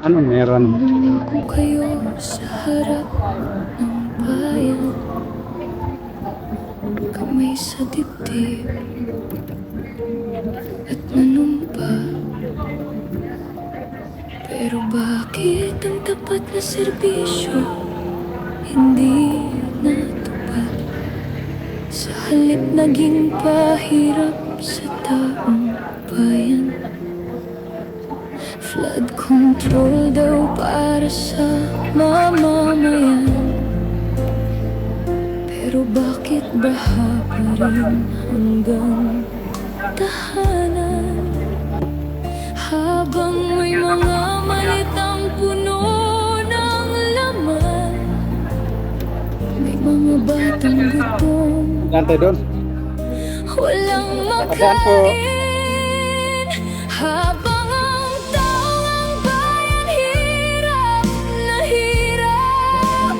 Ano meron? Kung kayo sa harap ng bayan, kamay sa dibdib at nanumpa. Pero bakit ang tapat na serbisyo hindi natupad? Sa halip naging pahirap sa taong bayan. Flood control daw para sa mamamayan. Pero bakit baha pa rin hanggang tahanan? Habang may mga malitang puno ng laman, may mga batang gutom, Gante doon. walang Saan po? makain. Habang ang taong bayan hirap na hirap,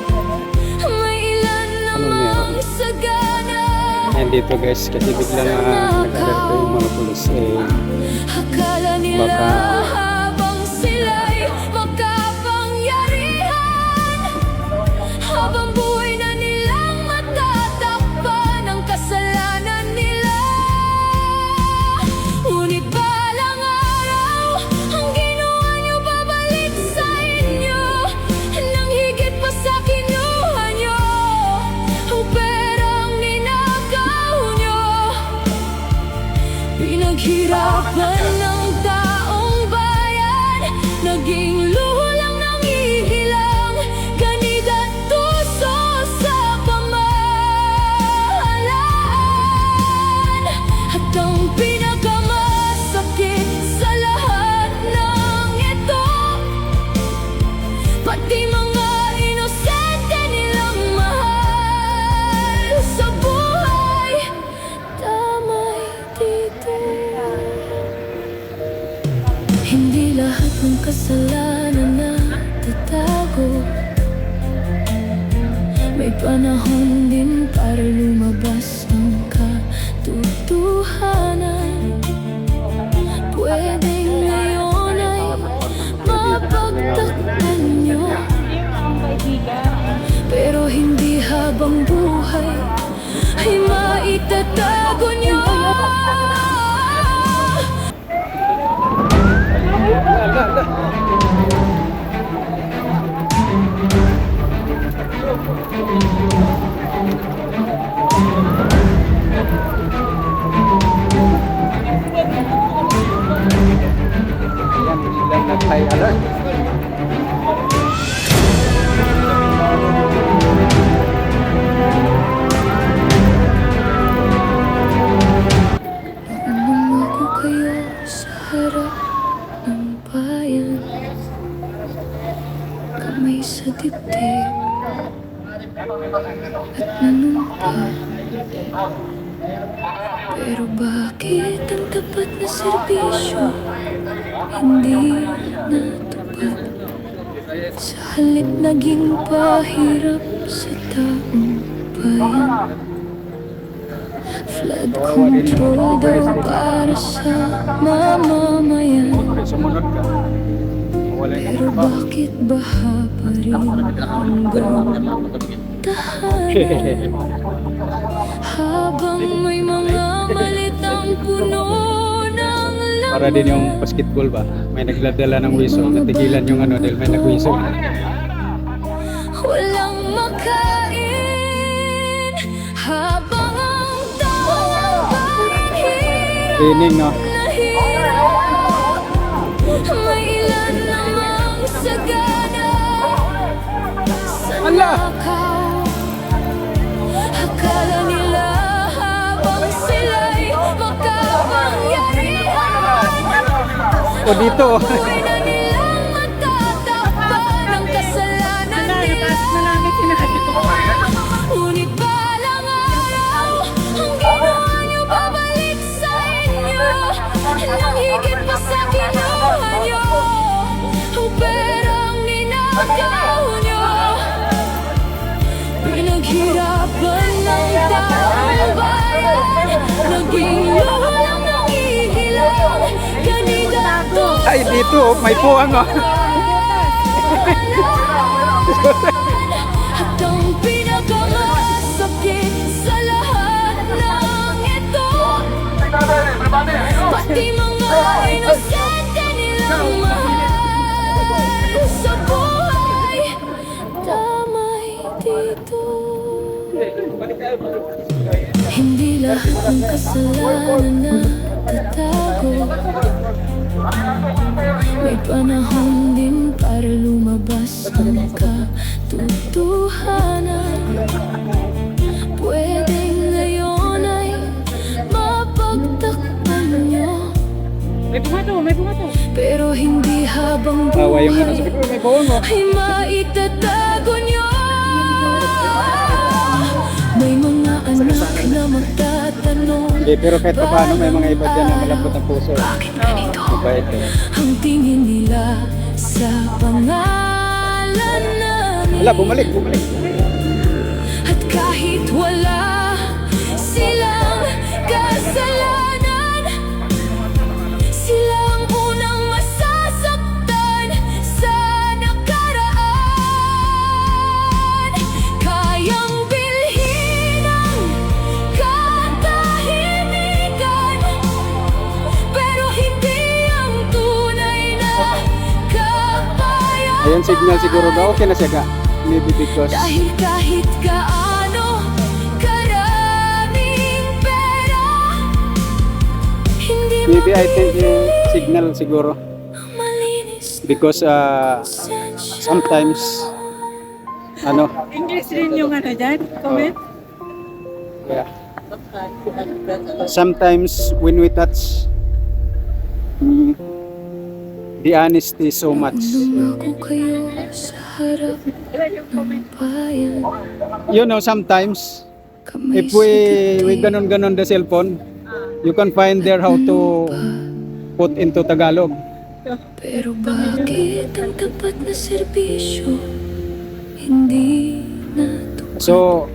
may ilan namang sagana. Ayan dito guys, kasi biglang nag-alerto yung mga pulis. Akala nila Baka habang sila'y makapangyarihan, habang buhay na nilang matatakpan ang kasalanan nila. Ngunit balang araw, ang ginawa niyo babalik sa inyo, nang higit pa sa kinuha niyo, ang perang ninakaw niyo. Pinaghirapan ng taong bayan, naging luho lang ng ihilang ganid at tuso sa pamahalaan. At ang pinakamasakit sa lahat ng ito, pati mga inosente nilang mahal sa buhay, damay dito. Hindi lahat ng kasalanan na tatago, may panahon din para lumabas ang katotohanan. Pwedeng ngayon ay mapagtakpan nyo, pero hindi habang buhay ay maitatago nyo. ayan, biglang nag-high alert. Nung ako kayo sa harap ng bayan, kamay sa dibdib at nanumpa. Pero bakit ang tapat na serbisyo hindi natupad? Sa halip naging pahirap sa taong bayan. Flood control daw para sa mamamayan. Sumunod ka. Wala yung Pero bakit baha pa rin hanggang tahanan? Habang may mga malitang puno ng para din yung basketball ba? May nagladala ng whistle. Natigilan yung ano dahil may nag-whistle. walang makain. Habang ang taong bayan hirap Training, no? na hirap, may ilan namang sagana sa nakaw. Akala nila habang sila'y makapangyarihan, O dito. buhay na nilang matatakpan ang kasalanan nila. Ngunit balang araw, ang ginawa niyo babalik sa inyo, nang higit pa sa kinuha niyo, ang perang ninakaw niyo. Pinaghirapan ng taong bayan, naging lulang ng ihilang kandidato. Ay, dito, oh, may puwang, oh. At ang pinakamasakit sa lahat ng ito, pati mga inosente nilang mahal sa buhay, damay dito. Hindi lahat ng kasalanan na tatago, may panahon din para lumabas ang katotohanan. Pwedeng ngayon ay mapagtakpan nyo, May bumato. pero hindi habang Tawa yung ano, buhay sabi ko, may puwang, oh. ay maitatago nyo. May mga anak na magtatanong, Hindi, pero kahit pa paano, may mga iba dyan na malambot ang puso. bakit ganito Mabait, eh. ang tingin nila sa pangalan namin? Wala, bumalik. At kahit wala silang kasalanan, sila ang unang masasaktan sa nakaraan. Kayang bilhin ang katahimikan, pero hindi ang tunay na kapayapaan. Ayan, signal siguro ba? Okay na siya ka? Maybe because... Dahil kahit gaano karaming pera, hindi Maybe I think yung signal siguro. malinis Because pasensya. sometimes, ano, English rin yung ano dyan, comment. yeah. Sometimes when we touch the honesty so much. Nung ako kayo sa harap ng bayan, You know, sometimes kamay if we ganon the cellphone, you can find there how to put into Tagalog. pero bakit ang tapat na serbisyo hindi natupad? So,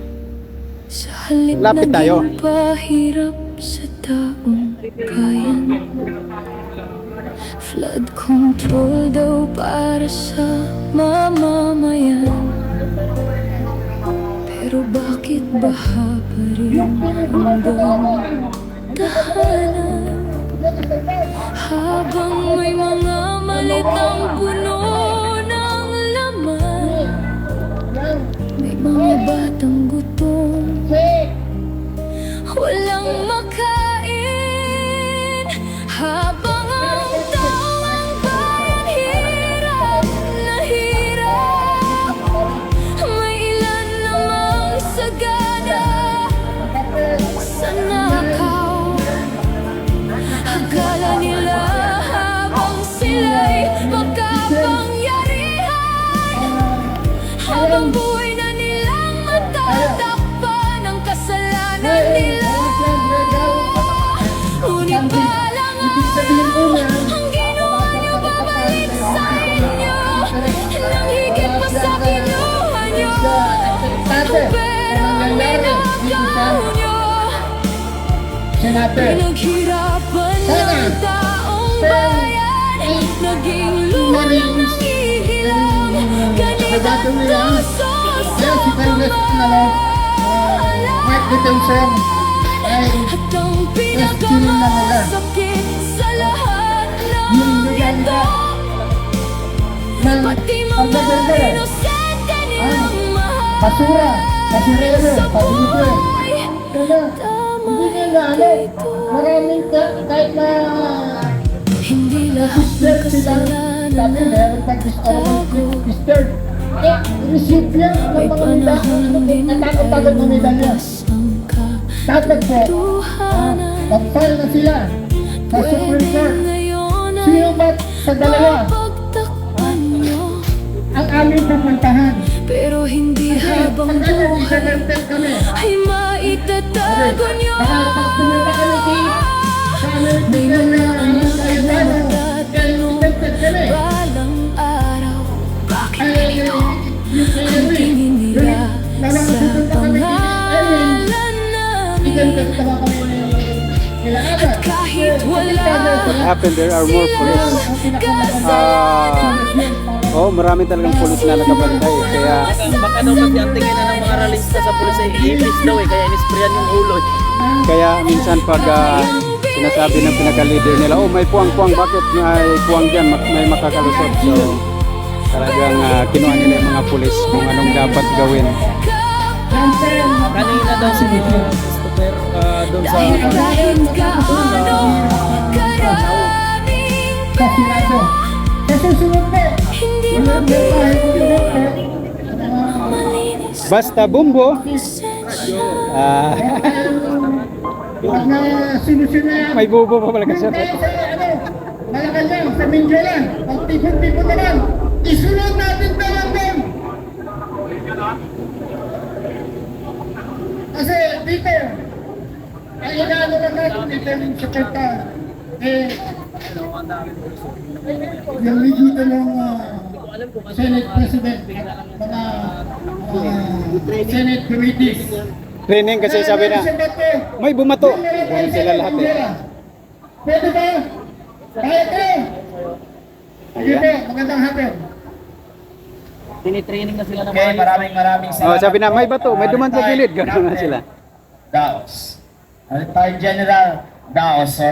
Sa halip lapit tayo. naging pahirap sa taong bayan, flood control daw para sa mamamayan. Pero bakit baha pa rin hanggang tahanan, habang may mga malitang puno ng laman? May mga batang gutom, walang makain, habang ang taong bayan hirap na hirap. May ilan namang sagana sa nakaw, akala nila habang sila'y makapangyarihan, habang buhay na nilang matatakpan ang kasalanan nila. Ngunit balang araw, ang ginawa niyo babalik sa inyo, nang higit pa sa kinuha niyo, ang perang ninakaw niyo. Pinaghirapan ng taong bayan, naging lulang ng ihilang kandidato sa Detention ay at ang pinakamasakit sa lahat ng ito, ng pati mga pagdadagdag, inosente nilang mahal basura, basurero, sa pag-ibig. buhay, Hindi nila dito. maraming kahit na Hindi lahat ng kasalanan dati na meron pag-disturb. Receive yan ng may mga medalya. panahon din Natakot-takot ng medalya. ang Dapat po, katuhanan. mag-file na sila sa Supreme Pwede Court. ngayon Sino ay ba sa dalawa mapagtakpan nyo, ang aming pupuntahan? pero hindi habang Pag ano, buhay isa-verted kami. ay maitatago nyo. Baka pag pumunta kami sa American na Magtatanong verted kami. balang araw, bakit Ay, ganito yung ang tingin nila sa pupunta kami Kahit wala What happened there are more police. Marami talagang police na nakabantay. Kaya Baka daw kasi ang tingin na ng mga ralista sa pulis ay ipis daw eh, kaya inisprayan yung ulo. kaya minsan pag sinasabi ng pinaka-leader nila, may puwang-puwang, bakit may puwang dyan, may makakalusot. So talagang kinuha nila yung mga pulis kung anong dapat gawin. Kanina daw si Christopher doon sa kahit gaano karaming Sa susunod po, hindi wala na tayo malinis Basta bumbo. Pag na-solusyon na yan, May bubo pa pala kasi. tayo sa Malacanang, sa Mindela, pag tipon-tipon naman, isunod natin tayo doon. Kasi dito, ay inaano lang natin dito yung sekretar. Yung dito ng Senate President, mga Senate committees. Training kasi sabi na, may bumato. Ganun sila lahat eh. Pwede ba? Kaya ka? Sige po, magandang hapon. tinitraining na sila ng Okay, mga maraming Sabi na, may bato, may duman sa gilid. Ganun na sila. Daos. Retired General Daos, sorry.